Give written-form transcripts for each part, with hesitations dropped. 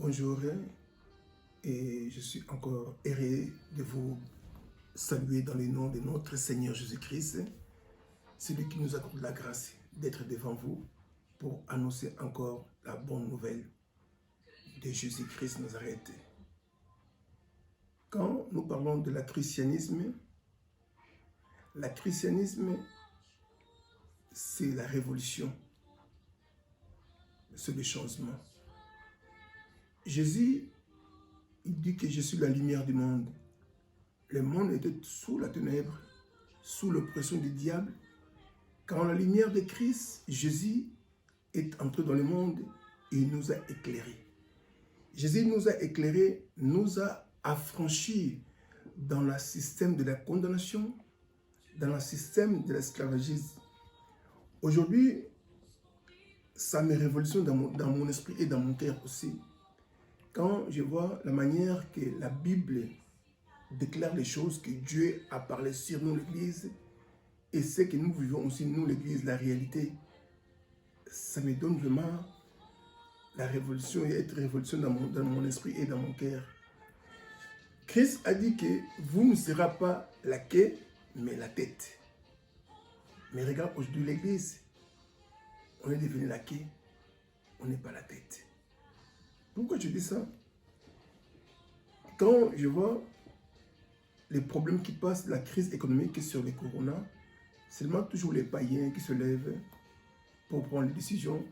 Bonjour et je suis encore heureux de vous saluer dans le nom de notre Seigneur Jésus-Christ, celui qui nous accorde la grâce d'être devant vous pour annoncer encore la bonne nouvelle de Jésus-Christ Nazareth. Quand nous parlons de la christianisme, c'est la révolution, c'est le changement. Jésus, il dit que je suis la lumière du monde. Le monde était sous la ténèbre, sous l'oppression du diable. Quand la lumière de Christ, Jésus, est entré dans le monde, il nous a éclairés. Jésus nous a éclairés, nous a affranchis dans le système de la condamnation, dans le système de l'esclavagisme. Aujourd'hui, ça me révolutionne dans mon esprit et dans mon cœur aussi. Quand je vois la manière que la Bible déclare les choses que Dieu a parlé sur nous, l'Église, et ce que nous vivons aussi, nous, l'Église, la réalité, ça me donne vraiment la révolution et être révolution dans mon esprit et dans mon cœur. Christ a dit que vous ne serez pas la queue, mais la tête. Mais regarde, aujourd'hui, l'Église, on est devenu la queue, on n'est pas la tête. Pourquoi je dis ça? Quand je vois les problèmes qui passent, la crise économique sur le corona, seulement toujours les païens qui se lèvent pour prendre les décisions,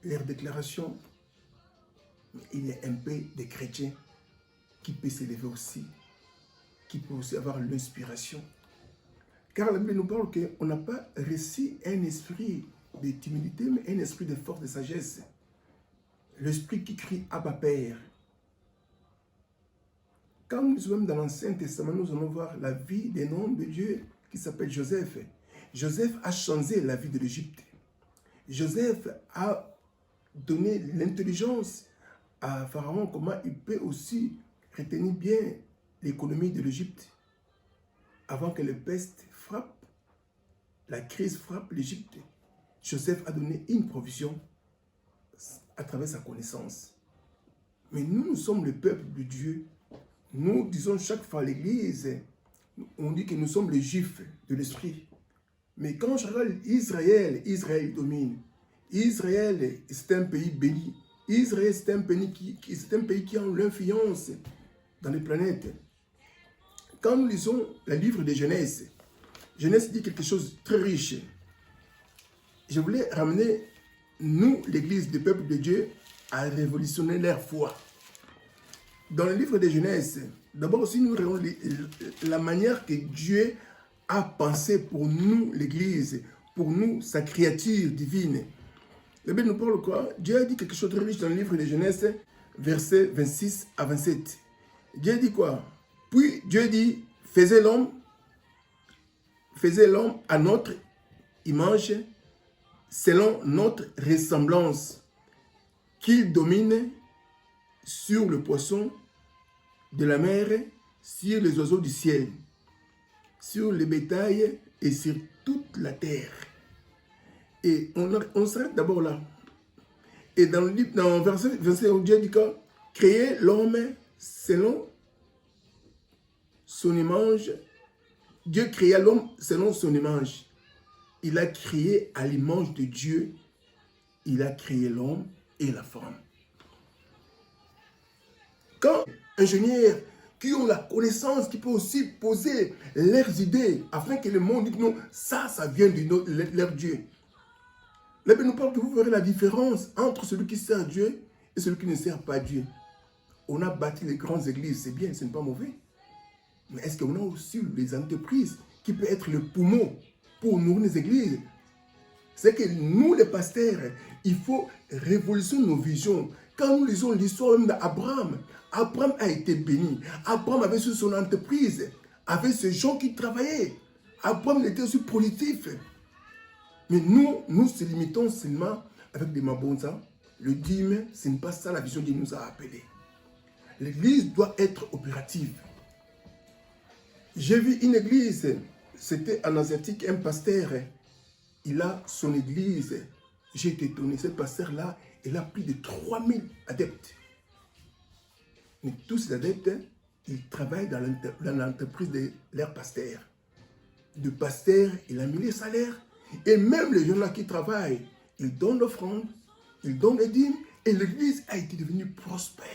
leurs déclarations. Il y a un peu des chrétiens qui peuvent s'élever aussi, qui peuvent aussi avoir l'inspiration. Car la Bible nous parle qu'on n'a pas reçu un esprit de timidité, mais un esprit de force, de sagesse. L'esprit qui crie « Abba Père ». Quand nous sommes dans l'Ancien Testament, nous allons voir la vie d'un homme de Dieu qui s'appelle Joseph. Joseph a changé la vie de l'Égypte. Joseph a donné l'intelligence à Pharaon, comment il peut aussi retenir bien l'économie de l'Égypte. Avant que la peste frappe, la crise frappe l'Égypte, Joseph a donné une provision à travers sa connaissance. Mais nous sommes le peuple de Dieu. Nous disons chaque fois à l'Église, on dit que nous sommes les Juifs de l'Esprit. Mais quand je regarde Israël, Israël domine. Israël, c'est un pays béni. Israël, c'est un pays qui a l'influence dans les planètes. Quand nous lisons le livre de Genèse, Genèse dit quelque chose de très riche. Je voulais ramener, nous, l'Église du peuple de Dieu, à révolutionner leur foi. Dans le livre de Genèse, d'abord aussi nous regardons la manière que Dieu a pensé pour nous, l'Église, pour nous, sa créature divine. La Bible nous parle quoi? Dieu a dit quelque chose de très riche dans le livre de Genèse, versets 26 à 27. Dieu dit quoi? Puis Dieu dit, faisez l'homme à notre image, selon notre ressemblance, qu'il domine sur le poisson de la mer, sur les oiseaux du ciel, sur le bétail et sur toute la terre. Et on s'arrête d'abord là. Et dans le verset où Dieu dit que créer l'homme selon son image. Dieu créa l'homme selon son image. Il a créé à l'image de Dieu. Il a créé l'homme et la femme. Quand les ingénieurs qui ont la connaissance, qui peuvent aussi poser leurs idées, afin que le monde dise non, ça vient de leur Dieu. La Bible nous parle que vous verrez la différence entre celui qui sert Dieu et celui qui ne sert pas Dieu. On a bâti les grandes églises, c'est bien, ce n'est pas mauvais. Mais est-ce qu'on a aussi les entreprises qui peuvent être le poumon pour nourrir les églises? C'est que nous, les pasteurs, il faut révolutionner nos visions. Quand nous lisons l'histoire même d'Abraham, Abraham a été béni. Abraham avait sur son entreprise, avait ces gens qui travaillaient. Abraham était aussi productif. Mais nous se limitons seulement avec des mabonzas. Le dîme, ce n'est pas ça la vision qui nous a appelés. L'église doit être opérative. J'ai vu une église, c'était en Asiatique, un pasteur, il a son église J'ai été étonné. Ce pasteur-là, il a plus de 3000 adeptes. Mais tous ces adeptes, ils travaillent dans l'entreprise de leur pasteur. De pasteur, il a mis les salaires. Et même les gens-là qui travaillent, ils donnent l'offrande, ils donnent les dîmes, et l'église a été devenue prospère.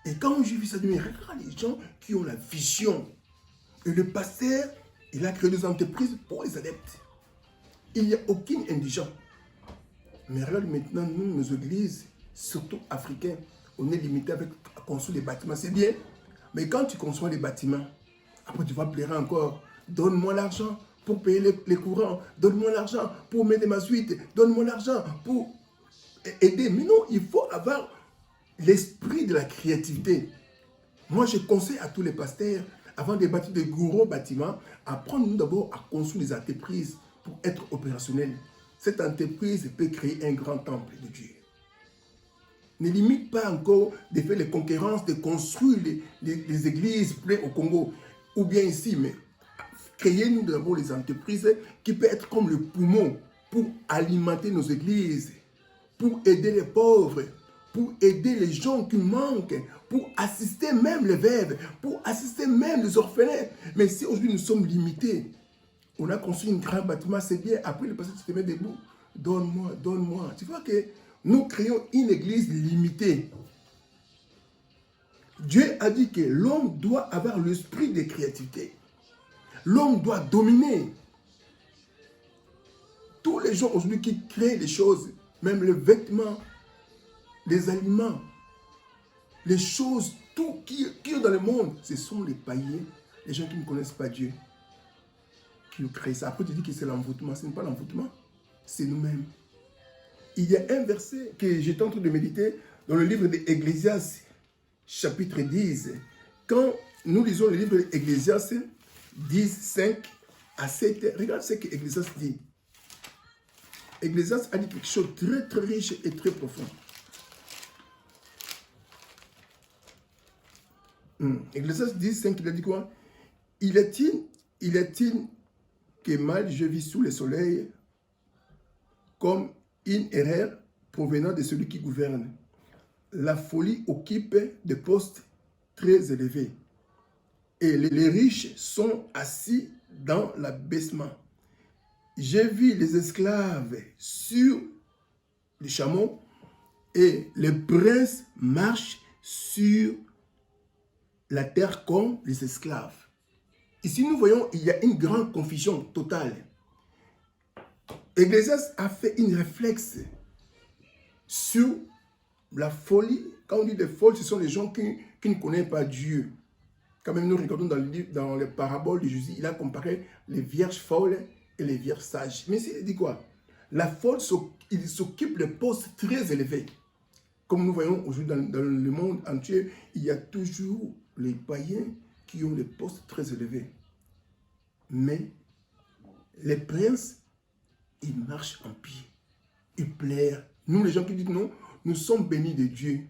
Et quand j'ai vu ça, je me dis, regarde les gens qui ont la vision. Et le pasteur, il a créé des entreprises pour les adeptes. Il n'y a aucun indigent. Mais regarde maintenant, nous, nos églises, surtout africaines, on est limité avec à construire des bâtiments. C'est bien, mais quand tu construis des bâtiments, après tu vas pleurer encore. Donne-moi l'argent pour payer les courants. Donne-moi l'argent pour mettre ma suite. Donne-moi l'argent pour aider. Mais non, il faut avoir l'esprit de la créativité. Moi, je conseille à tous les pasteurs, avant de bâtir de gros bâtiments, apprendre d'abord à construire des entreprises pour être opérationnels. Cette entreprise peut créer un grand temple de Dieu. Ne limite pas encore de faire les concurrences, de construire les églises pleines au Congo, ou bien ici, mais créez-nous d'abord les entreprises qui peuvent être comme le poumon pour alimenter nos églises, pour aider les pauvres, pour aider les gens qui manquent, pour assister même les veuves, pour assister même les orphelins. Mais si aujourd'hui nous sommes limités, on a construit un grand bâtiment, c'est bien, après le passé tu te mets debout, donne-moi, donne-moi. Tu vois que nous créons une église limitée. Dieu a dit que l'homme doit avoir l'esprit de créativité. L'homme doit dominer. Tous les gens aujourd'hui qui créent des choses, même les vêtements, les aliments, les choses, tout qui est dans le monde, ce sont les païens, les gens qui ne connaissent pas Dieu, qui créent ça. Après tu dis que c'est l'envoûtement, ce n'est pas l'envoûtement, c'est nous-mêmes. Il y a un verset que j'étais en train de méditer dans le livre d'Ecclésiaste, chapitre 10. Quand nous lisons le livre d'Ecclésiaste 10, 5 à 7, regarde ce que Ecclésiaste dit. Ecclésiaste a dit quelque chose de très très riche et très profond. Ecclésiaste 10, 5, il a dit quoi? Il est-il que mal je vis sous le soleil comme une erreur provenant de celui qui gouverne. La folie occupe des postes très élevés et les riches sont assis dans l'abaissement. J'ai vu les esclaves sur les chameaux et les princes marchent sur la terre comme les esclaves. Ici, nous voyons, il y a une grande confusion totale. Ecclésiaste a fait une réflexe sur la folie. Quand on dit des folles, ce sont les gens qui ne connaissent pas Dieu. Quand même, nous regardons dans les paraboles de Jésus, il a comparé les vierges folles et les vierges sages. Mais il dit quoi? La folle, il s'occupe de postes très élevés. Comme nous voyons aujourd'hui dans le monde entier, il y a toujours les païens qui ont des postes très élevés. Mais les princes, ils marchent en pied. Ils plairent. Nous, les gens qui disent non, nous sommes bénis de Dieu.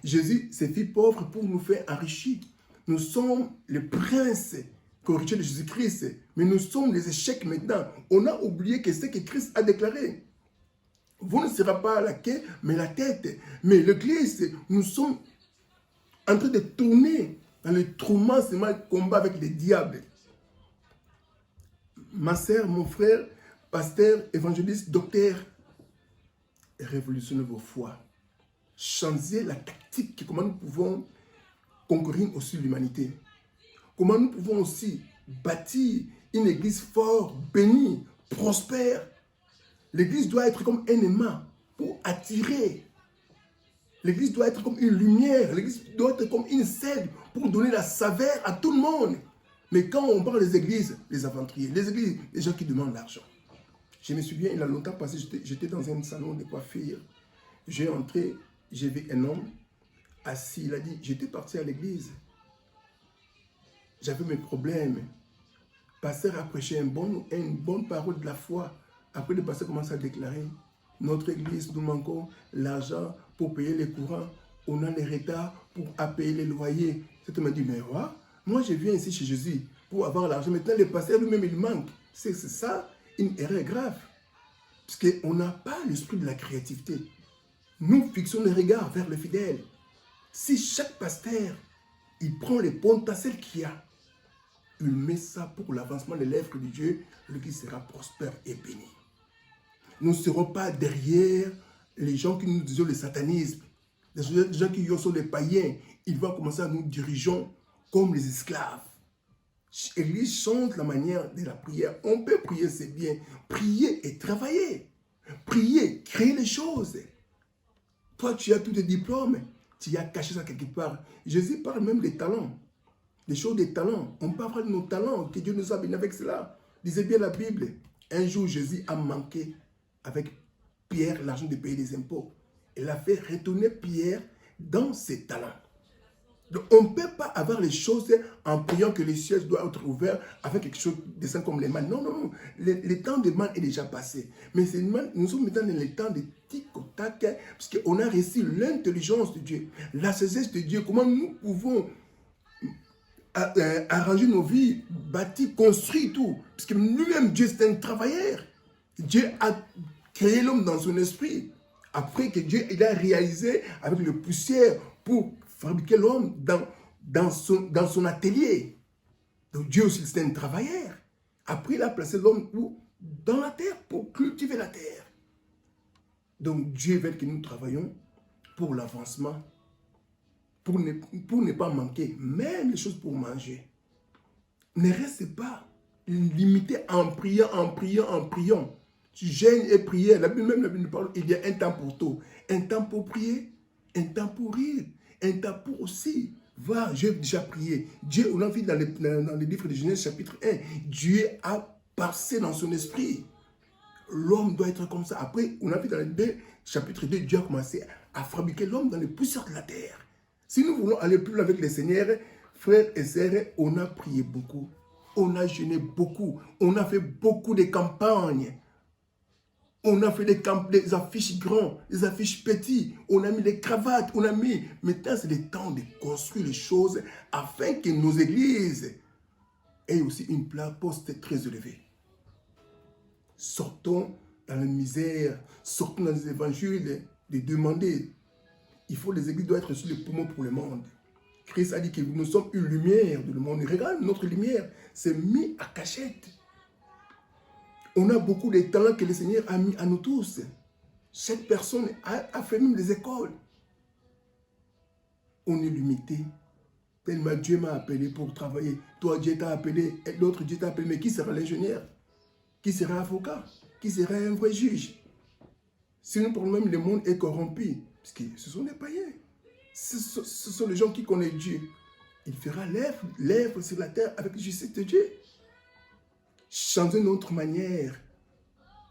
Jésus s'est fait pauvre pour nous faire enrichir. Nous sommes les princes corrigés de Jésus-Christ. Mais nous sommes les échecs maintenant. On a oublié que ce que Christ a déclaré. Vous ne serez pas la queue, mais la tête. Mais l'église, nous sommes en train de tourner dans le tourment, c'est le combat avec les diables. Ma sœur, mon frère, pasteur, évangéliste, docteur, révolutionnez vos foi. Changez la tactique, comment nous pouvons concourir aussi l'humanité. Comment nous pouvons aussi bâtir une église forte, bénie, prospère. L'église doit être comme un aimant pour attirer. L'église doit être comme une lumière. L'église doit être comme une sève pour donner la saveur à tout le monde. Mais quand on parle des églises, les aventuriers, les églises, les gens qui demandent l'argent. Je me souviens, il y a longtemps passé, j'étais dans un salon de coiffure. J'ai entré, j'ai vu un homme assis. Il a dit, j'étais parti à l'église. J'avais mes problèmes. Le pasteur a prêché une bonne parole de la foi. Après, le pasteur commence à déclarer, notre église, nous manquons l'argent pour payer les courants. On a les retards pour payer les loyers. Cet homme m'a dit, mais ouais, moi je viens ici chez Jésus pour avoir l'argent. Maintenant, le pasteur lui-même, il manque. C'est ça, une erreur grave. Parce qu'on n'a pas l'esprit de la créativité. Nous fixons les regards vers le fidèle. Si chaque pasteur, il prend les potentiels qu'il y a, il met ça pour l'avancement de l'œuvre de Dieu, l'Église sera prospère et bénie. Nous ne serons pas derrière les gens qui nous disent le satanisme, les gens qui sont les païens. Ils vont commencer à nous diriger comme les esclaves. L'Église change la manière de la prière. On peut prier, c'est bien. Prier et travailler. Prier, créer les choses. Toi, tu as tous tes diplômes. Tu as caché ça quelque part. Jésus parle même des talents. Des choses des talents. On parle de nos talents. Que Dieu nous a bénis avec cela. Lisez bien la Bible. Un jour, Jésus a manqué avec Pierre l'argent de payer des impôts. Il a fait retourner Pierre dans ses talents. Donc, on ne peut pas avoir les choses en priant que les cieux doivent être ouverts avec quelque chose de ça comme les mains. Non, non, non. Le temps de main est déjà passé. Mais nous sommes maintenant dans le temps de tic-tac, parce qu'on a reçu l'intelligence de Dieu, la sagesse de Dieu. Comment nous pouvons arranger nos vies, bâtir, construire tout. Parce que lui-même, Dieu, c'est un travailleur. Dieu a créé l'homme dans son esprit. Après que Dieu il a réalisé avec le poussière pour fabriquer l'homme dans son atelier. Donc Dieu aussi, c'est un travailleur. Après, il a placé l'homme dans la terre pour cultiver la terre. Donc Dieu veut que nous travaillions pour l'avancement, pour ne pas manquer, même les choses pour manger. Ne reste pas limité en priant, en priant, en priant. Tu gênes et prier. La Bible nous parle, il y a un temps pour tout. Un temps pour prier, un temps pour rire, un temps pour aussi. Va, j'ai déjà prié. Dieu, on a vu dans le livre de Genèse chapitre 1, Dieu a passé dans son esprit. L'homme doit être comme ça. Après, on a vu dans le chapitre 2, Dieu a commencé à fabriquer l'homme dans les poussières de la terre. Si nous voulons aller plus loin avec le Seigneur, frères et sœurs, on a prié beaucoup. On a jeûné beaucoup. On a fait beaucoup de campagnes. On a fait des affiches grandes, des affiches petites. On a mis des cravates. On a mis... Maintenant, c'est le temps de construire les choses afin que nos églises aient aussi une poste très élevée. Sortons dans la misère. Sortons dans les évangiles de demander. Il faut, les églises doivent être sur les poumons pour le monde. Christ a dit que nous sommes une lumière du monde. Regarde, notre lumière s'est mise à cachette. On a beaucoup de talents que le Seigneur a mis à nous tous. Chaque personne a fait même des écoles. On est limité. Tellement Dieu m'a appelé pour travailler. Toi, Dieu t'a appelé. Et l'autre, Dieu t'a appelé. Mais qui sera l'ingénieur? Qui sera avocat? Qui sera un vrai juge? Sinon, pour nous-mêmes, le monde est corrompu. Parce que ce sont des païens. Ce sont les gens qui connaissent Dieu. Il fera l'œuvre sur la terre avec la justice de Dieu. Changer notre manière,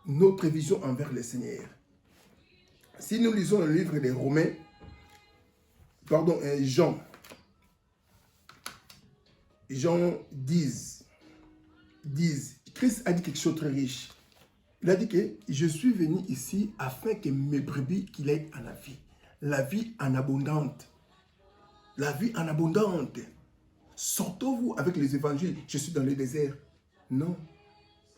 notre vision envers le Seigneur. Si nous lisons le livre des Romains, Jean 10, Christ a dit quelque chose de très riche. Il a dit que je suis venu ici afin que mes brebis qu'il aient à la vie en abondante. La vie en abondante. Sortez-vous avec les évangiles. Je suis dans le désert. Non.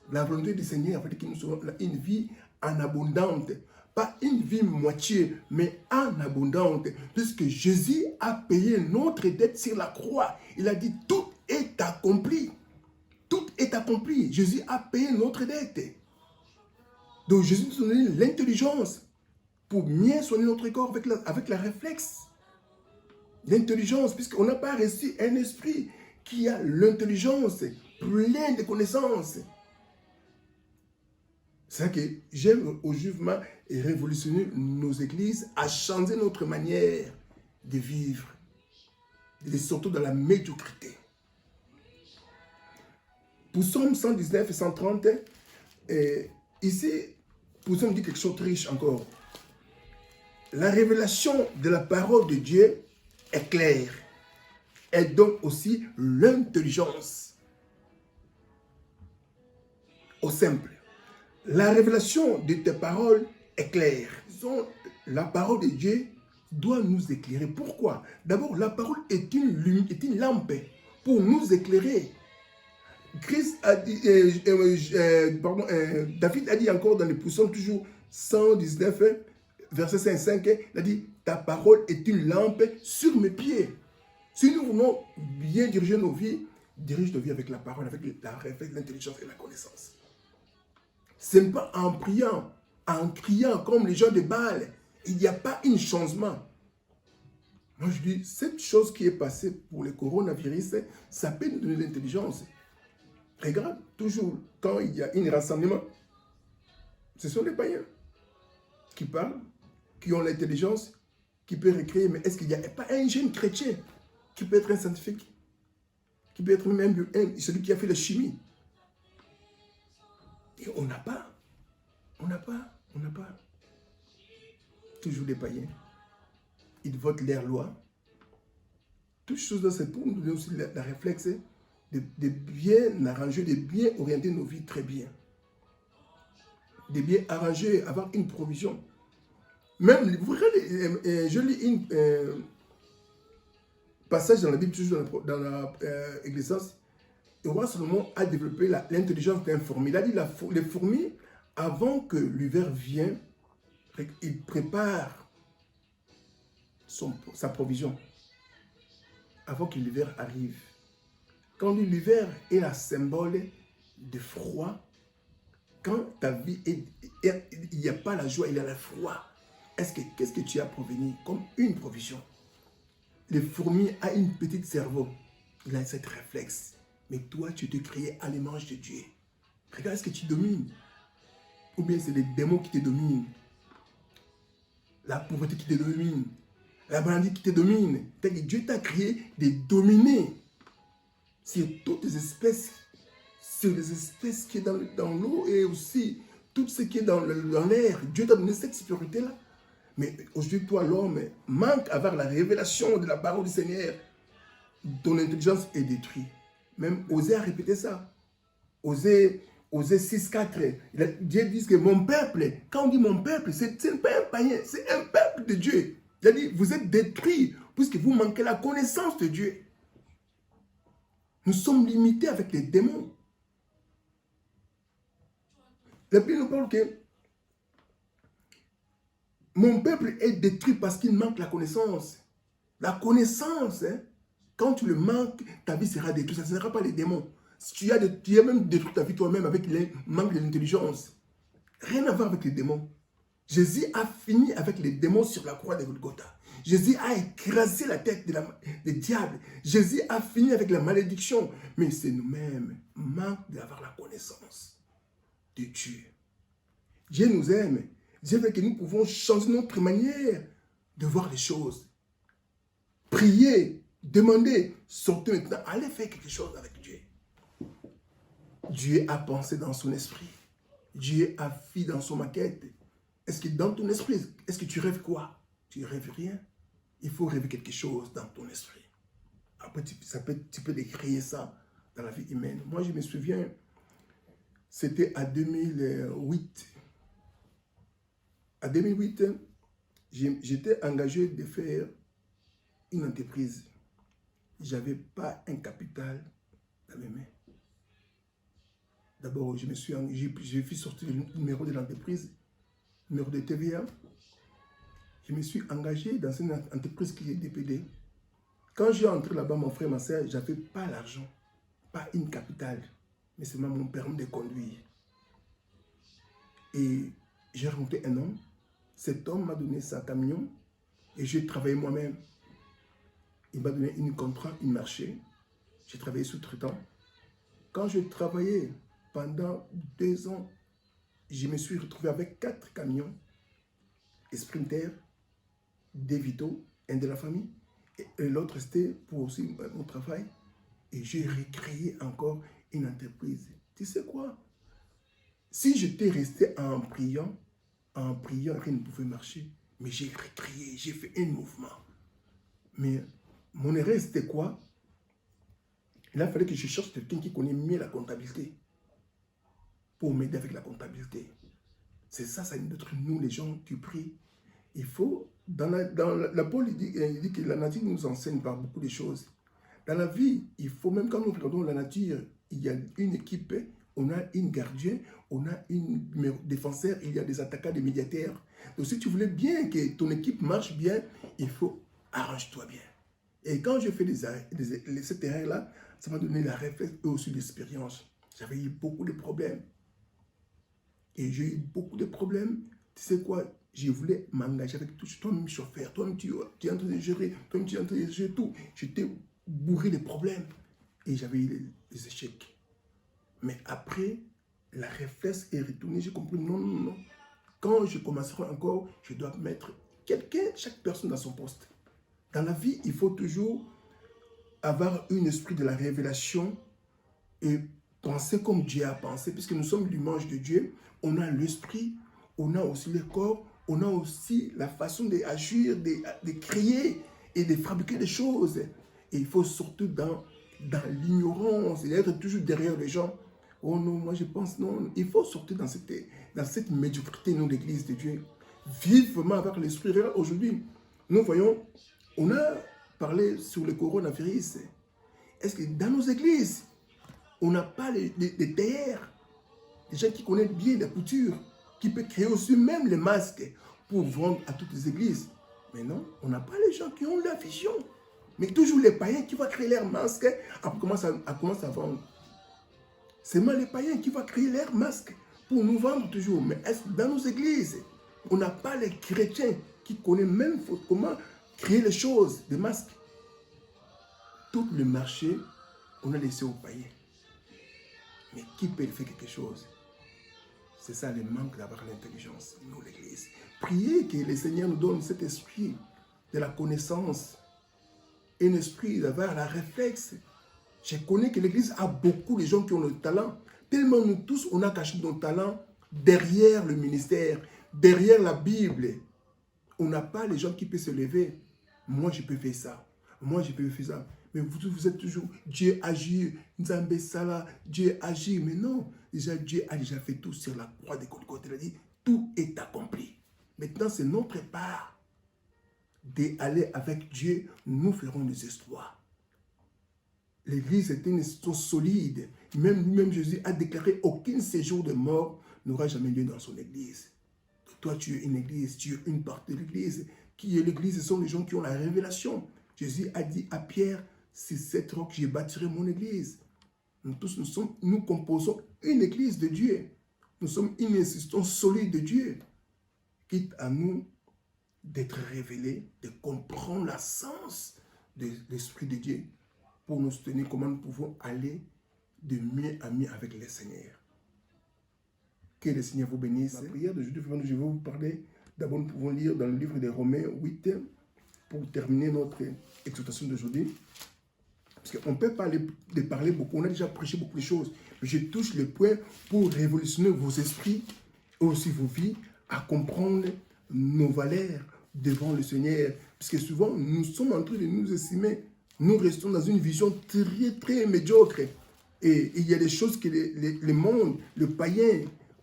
La volonté du Seigneur fait que nous serons une vie en abondante. Pas une vie moitié, mais en abondante. Puisque Jésus a payé notre dette sur la croix. Il a dit, tout est accompli. Tout est accompli. Jésus a payé notre dette. Donc Jésus nous a donné l'intelligence pour bien soigner notre corps avec la réflexe. L'intelligence, puisqu'on n'a pas reçu un esprit qui a l'intelligence, plein de connaissances. C'est ça que j'aime au jugement et révolutionner nos églises à changer notre manière de vivre, et surtout dans la médiocrité. Pour Psaume 119 et 130, ici, Psaume dit quelque chose de riche encore. La révélation de la parole de Dieu est claire. Elle donne aussi l'intelligence au simple. La révélation de tes paroles est claire. La parole de Dieu doit nous éclairer. Pourquoi? D'abord, la parole est une lampe pour nous éclairer. Christ a dit, David a dit encore dans les psaumes toujours 119, verset 5, il a dit, ta parole est une lampe sur mes pieds. Si nous voulons bien diriger nos vies, dirige nos vies avec la parole, avec l'intelligence et la connaissance. Ce n'est pas en priant, en criant comme les gens de Baal. Il n'y a pas un changement. Moi je dis, cette chose qui est passée pour le coronavirus, ça peut nous donner l'intelligence. Regarde, toujours quand il y a un rassemblement, ce sont les païens qui parlent, qui ont l'intelligence, qui peuvent recréer. Mais est-ce qu'il n'y a pas un jeune chrétien qui peut être un scientifique, qui peut être même celui qui a fait la chimie? Et on n'a pas. Toujours des païens. Ils votent leurs lois. Toutes choses là, c'est pour nous donner aussi la réflexe de bien arranger, de bien orienter nos vies très bien. De bien arranger, avoir une provision. Même, vous regardez, je lis un passage dans la Bible, toujours dans l'Ecclésiaste. Le roi Salomon a développé l'intelligence d'un fourmi. Il a dit les fourmis, avant que l'hiver vienne, il prépare sa provision. Avant que l'hiver arrive. Quand l'hiver est un symbole de froid, quand ta vie, il n'y a pas la joie, il y a le froid. Qu'est-ce que tu as provenir comme une provision? Les fourmis a une petite cerveau. Il a cette réflexe. Mais toi, tu te créé à l'image de Dieu. Regarde ce que tu domines. Ou bien c'est les démons qui te dominent. La pauvreté qui te domine. La maladie qui te domine. Dieu t'a créé de dominer sur toutes les espèces. Sur les espèces qui sont dans l'eau et aussi tout ce qui est dans l'air. Dieu t'a donné cette sécurité-là. Mais aujourd'hui, toi, l'homme, manque avoir la révélation de la parole du Seigneur. Ton intelligence est détruite. Même Osée a répété ça. Osée 6,4. Dieu dit que mon peuple, quand on dit mon peuple, ce n'est pas un païen, c'est un peuple de Dieu. Il a dit, vous êtes détruits puisque vous manquez la connaissance de Dieu. Nous sommes limités avec les démons. La Bible nous parle que mon peuple est détruit parce qu'il manque la connaissance. La connaissance, hein, quand tu le manques, ta vie sera détruite. Ça ne sera pas les démons. Tu as même détruit ta vie toi-même avec le manque de l'intelligence. Rien à voir avec les démons. Jésus a fini avec les démons sur la croix de Golgotha. Jésus a écrasé la tête des diables. Jésus a fini avec la malédiction. Mais c'est nous-mêmes, manque d'avoir la connaissance de Dieu. Dieu nous aime. Dieu veut que nous pouvons changer notre manière de voir les choses. Prier, demander, sortez maintenant, allez faire quelque chose avec Dieu. Dieu a pensé dans son esprit. Dieu a fait dans son maquette. Est-ce que dans ton esprit, est-ce que tu rêves quoi? Tu ne rêves rien. Il faut rêver quelque chose dans ton esprit. Après, tu peux décrire ça dans la vie humaine. Moi, je me souviens, c'était à 2008. À 2008, j'étais engagé de faire une entreprise. Je n'avais pas un capital dans mes mains. D'abord, j'ai fait sortir le numéro de l'entreprise, le numéro de TVA. Je me suis engagé dans une entreprise qui est DPD. Quand j'ai entré là-bas, mon frère, ma soeur, je n'avais pas l'argent, pas une capitale, mais seulement mon permis de conduire. Et j'ai rencontré un homme. Cet homme m'a donné sa camion et j'ai travaillé moi-même. Il m'a donné un contrat, un marché. J'ai travaillé sous-traitant. Quand j'ai travaillé pendant 2 ans, je me suis retrouvé avec 4 camions, et Sprinter, 2 Vito, un de la famille, et l'autre c'était pour aussi mon travail. Et j'ai recréé encore une entreprise. Tu sais quoi? Si j'étais resté en priant, rien ne pouvait marcher. Mais j'ai recréé, j'ai fait un mouvement. Mais mon erreur, c'était quoi? Il a fallu que je cherche quelqu'un qui connaît mieux la comptabilité pour m'aider avec la comptabilité. C'est ça, ça détruit nous, les gens qui prient. Il faut, dans la Paul, il dit que la nature nous enseigne par beaucoup de choses. Dans la vie, il faut, même quand nous regardons la nature, il y a une équipe, on a une gardien, on a une défenseur, il y a des attaquants, des médiateurs. Donc si tu voulais bien que ton équipe marche bien, il faut arrange-toi bien. Et quand je fais cette erreur-là, ça m'a donné la réflexe et aussi l'expérience. J'avais eu beaucoup de problèmes. Et j'ai eu beaucoup de problèmes. Tu sais quoi? Je voulais m'engager avec tout. Toi-même chauffeur, toi-même tu es en train de gérer, toi-même tu es en train de gérer tout. J'étais bourré de problèmes. Et j'avais eu des échecs. Mais après, la réflexe est retournée. J'ai compris, non, non, non. Quand je commencerai encore, je dois mettre quelqu'un, chaque personne dans son poste. Dans la vie, il faut toujours avoir un esprit de la révélation et penser comme Dieu a pensé, puisque nous sommes l'image de Dieu. On a l'esprit, on a aussi le corps, on a aussi la façon d'agir, de créer et de fabriquer des choses. Et il faut surtout dans l'ignorance et être toujours derrière les gens. Oh non, moi je pense non. Il faut sortir dans cette médiocrité, nous, l'église de Dieu. Vivement avec l'esprit. Aujourd'hui, nous voyons, on a parlé sur le coronavirus. Est-ce que dans nos églises, on n'a pas les tailleurs, les gens qui connaissent bien la couture, qui peuvent créer aussi même les masques pour vendre à toutes les églises? Mais non, on n'a pas les gens qui ont la vision. Mais toujours les païens qui vont créer leurs masques, après commencer à vendre. C'est moi les païens qui vont créer leurs masques pour nous vendre toujours. Mais est-ce que dans nos églises, on n'a pas les chrétiens qui connaissent même comment créer les choses, des masques? Tout le marché, on a laissé aux païens. Mais qui peut faire quelque chose? C'est ça le manque d'avoir l'intelligence, nous l'église. Priez que le Seigneur nous donne cet esprit de la connaissance, un esprit d'avoir la réflexe. Je connais que l'église a beaucoup de gens qui ont le talent. Tellement nous tous, on a caché nos talents derrière le ministère, derrière la Bible. On n'a pas les gens qui peuvent se lever. Moi, je peux faire ça. Moi, je peux faire ça. Mais vous êtes toujours, Dieu agit, Nzambe Sala, Dieu agit. Mais non, déjà, Dieu a déjà fait tout sur la croix de Golgotha. Il a dit, tout est accompli. Maintenant, c'est notre part d'aller avec Dieu. Nous ferons des exploits. L'église est une institution solide. Même lui-même, Jésus a déclaré aucun séjour de mort n'aura jamais lieu dans son église. Toi, tu es une église, tu es une partie de l'église. Qui est l'église? Ce sont les gens qui ont la révélation. Jésus a dit à Pierre, c'est cette roche que je bâtirai mon église. Nous tous, nous composons une église de Dieu. Nous sommes une institution solide de Dieu. Quitte à nous d'être révélés, de comprendre la sens de l'Esprit de Dieu pour nous soutenir comment nous pouvons aller de mieux à mieux avec le Seigneur. Que le Seigneur vous bénisse. La prière d'aujourd'hui, je vais vous parler. D'abord, nous pouvons lire dans le livre des Romains 8 pour terminer notre exhortation d'aujourd'hui. Parce qu'on ne peut pas parler beaucoup, on a déjà prêché beaucoup de choses. Mais je touche le point pour révolutionner vos esprits et aussi vos vies à comprendre nos valeurs devant le Seigneur. Parce que souvent, nous sommes en train de nous estimer. Nous restons dans une vision très, très médiocre. Et il y a des choses que le monde, le païen,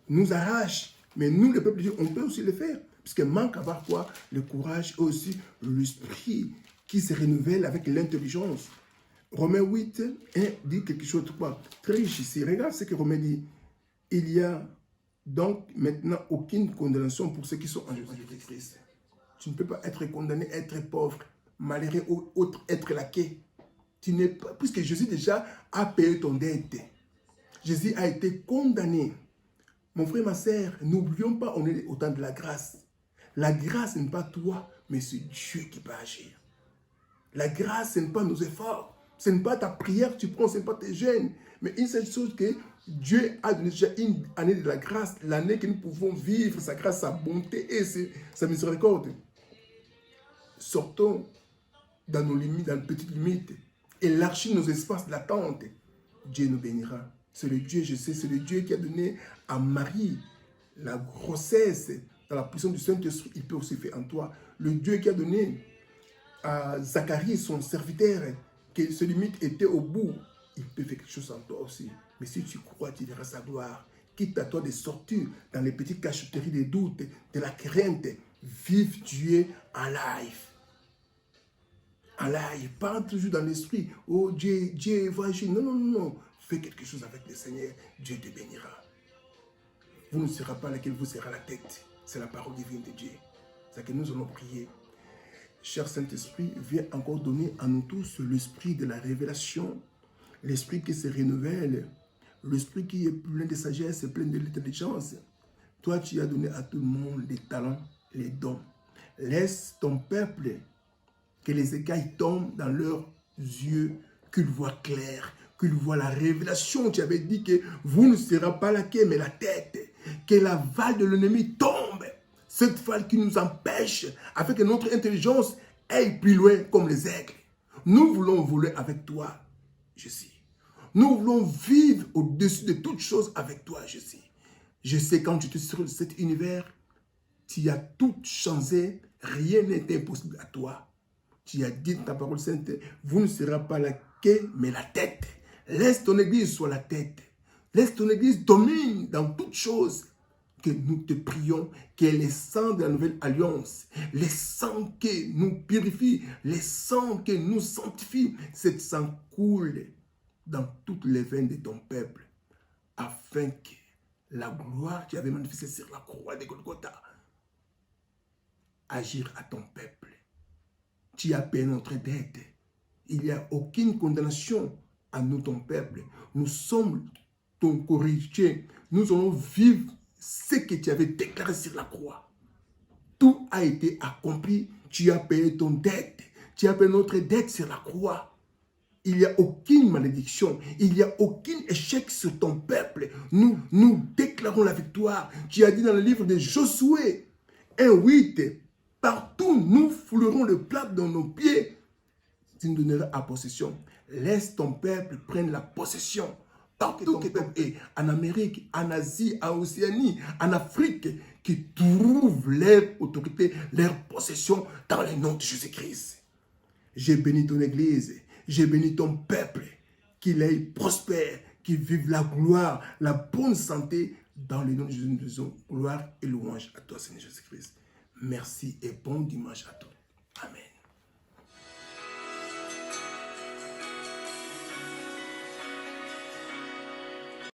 nous arrache. Mais nous, le peuple de Dieu, on peut aussi le faire. Parce qu'il manque à avoir quoi? Le courage et aussi l'esprit qui se renouvelle avec l'intelligence. Romains 8 dit quelque chose de quoi? Très riche ici. Regarde ce que Romains dit. Il y a donc maintenant aucune condamnation pour ceux qui sont en Jésus-Christ. Tu ne peux pas être condamné, être pauvre, malheureux ou autre, être laqué. Tu n'es pas, puisque Jésus déjà a payé ton dette. Jésus a été condamné. Mon frère, ma sœur, n'oublions pas, on est au temps de la grâce. La grâce, ce n'est pas toi, mais c'est Dieu qui peut agir. La grâce, ce n'est pas nos efforts. Ce n'est pas ta prière que tu prends, ce n'est pas tes gènes. Mais une seule chose que Dieu a donné déjà une année de la grâce, l'année que nous pouvons vivre, sa grâce, sa bonté et sa miséricorde. Sortons dans nos limites, dans nos petites limites. Élargis nos espaces d'attente. Dieu nous bénira. C'est le Dieu, je sais, c'est le Dieu qui a donné à Marie la grossesse dans la puissance du Saint-Esprit. Il peut aussi faire en toi. Le Dieu qui a donné à Zacharie, son serviteur, que ses limites étaient au bout, il peut faire quelque chose en toi aussi. Mais si tu crois, tu verras sa gloire. Quitte à toi de sortir dans les petites cachotteries des doutes, de la crainte. Vive Dieu en live. En live, pas toujours dans l'esprit. Oh Dieu, Dieu va agir. Non, non, non, non. fais quelque chose avec le Seigneur, Dieu te bénira. Vous ne serez pas laquelle vous sera la tête. C'est la parole divine de Dieu. C'est que nous allons prier. Cher Saint-Esprit, viens encore donner à nous tous l'esprit de la révélation, l'esprit qui se renouvelle, l'esprit qui est plein de sagesse et plein de l'intelligence. Toi, tu as donné à tout le monde les talents, les dons. Laisse ton peuple que les écailles tombent dans leurs yeux, qu'ils voient clair, qu'ils voient la révélation. Tu avais dit que vous ne serez pas la queue, mais la tête. Que la vague de l'ennemi tombe. Cette vague qui nous empêche, afin que notre intelligence aille plus loin comme les aigles. Nous voulons voler avec toi, Jésus. Nous voulons vivre au-dessus de toutes choses avec toi, Jésus. Je sais quand tu te sur cet univers, tu as tout changé, rien n'est impossible à toi. Tu as dit dans ta parole sainte, vous ne serez pas la queue, mais la tête. Laisse ton église sur la tête. Laisse ton église domine dans toutes choses. Que nous te prions, que les sangs de la nouvelle alliance, les sangs qui nous purifient, les sangs qui nous sanctifient, cette sang coule dans toutes les veines de ton peuple, afin que la gloire qui avait manifestée sur la croix de Golgotha agir à ton peuple. Tu as payé notre dette. Il n'y a aucune condamnation à nous, ton peuple. Nous sommes ton corrigé. Nous allons vivre ce que tu avais déclaré sur la croix. Tout a été accompli. Tu as payé ton dette. Tu as payé notre dette sur la croix. Il n'y a aucune malédiction. Il n'y a aucun échec sur ton peuple. Nous déclarons la victoire. Tu as dit dans le livre de Josué 1:8, partout nous foulerons le plat dans nos pieds. Tu nous donneras à possession. Laisse ton peuple prendre la possession. Partout que ton peuple est, en Amérique, en Asie, en Océanie, en Afrique, qui trouvent leur autorité, leur possession dans le nom de Jésus-Christ. J'ai béni ton église, j'ai béni ton peuple, qu'il aille prospère, qu'il vive la gloire, la bonne santé dans le nom de Jésus. Gloire et louange à toi, Seigneur Jésus-Christ. Merci et bon dimanche à tous.